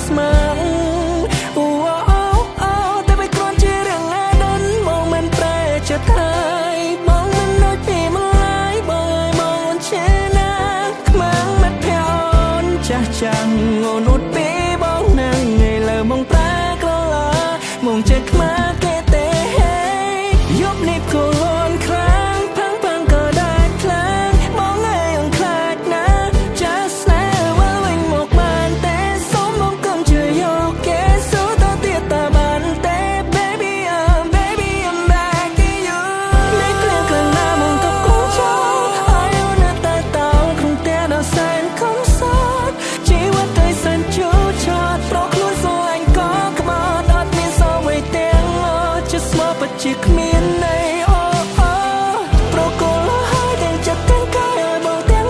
ស្មានអូតែពេលគ្រាន់ជារឿងអាដិនមកមិនប្រែចិត្តហើយបងមិនដូចពីម្លាយបងឲ្យមកជាណាខ្មាំងមិត្តភក្តិអូនចាស់ចាំងអូនអត់ពីបងណាំងឯលើបងប្រែក្រឡាមកចេះខ្មាស់គេទេយប់នេះគូនខ្លាំងផាំងផាំងក៏ได้ខ្លាំងបងឯងខ្លាចណាចាស់ស្នេហ៍វល់វិញមកបានទេសូមបងកុំជឿយកគេសួរតទៀតតើបានទេ baby I'm back to you នេះគ្លៀងខ្លាំងណាស់មកទៅគូចោឲ្យអូនតែតោក្នុងផ្ទះដ៏សែនខំសត់ជីវិតទៅសែនជូរឆាតប្រខ្លួនស្រឡាញ់ក៏ខ្មោចអត់មានសងអ្វីទាំងjust small ពិតជាគ្មានន័យប្រគល់ឲ្យទាំងចិត្តទាំងកាយឲ្យបងទាំង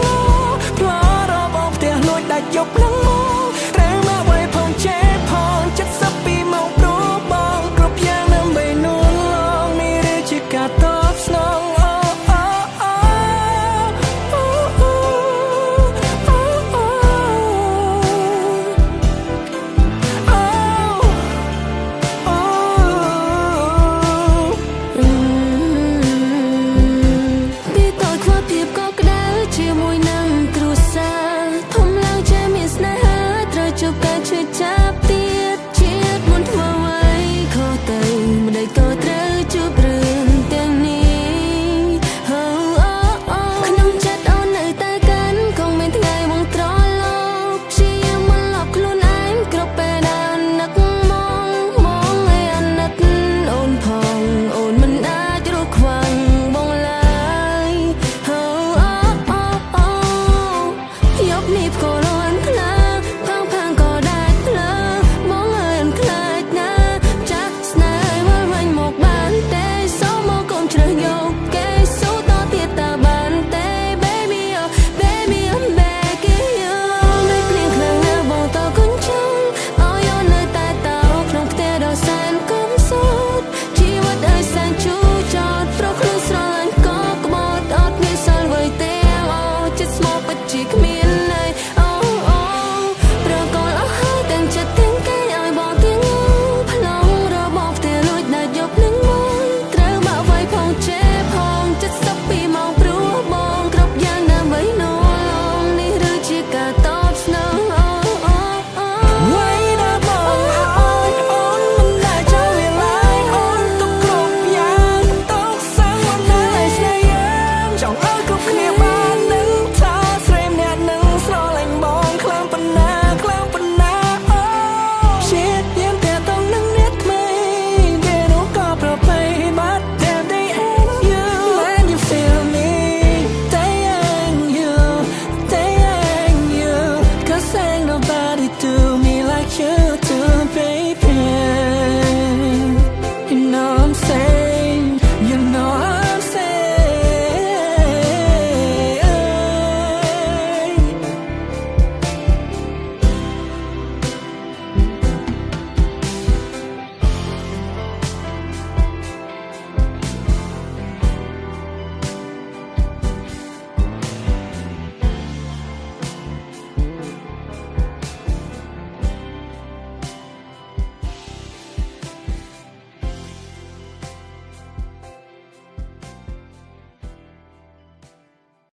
ផ្លោរបងផ្ទះលួចដាច់យប់នឹងមកត្រូវមកໄວផងចេះផង72ម៉ោងព្រោះបងគ្រប់យ៉ាងដើម្បីនួនឡងនេះឬជាការតបស្នងជាមួយនឹងគ្រួសារធំឡើងចេះមានស្នេហាត្រូវជួបការឈឺចាប់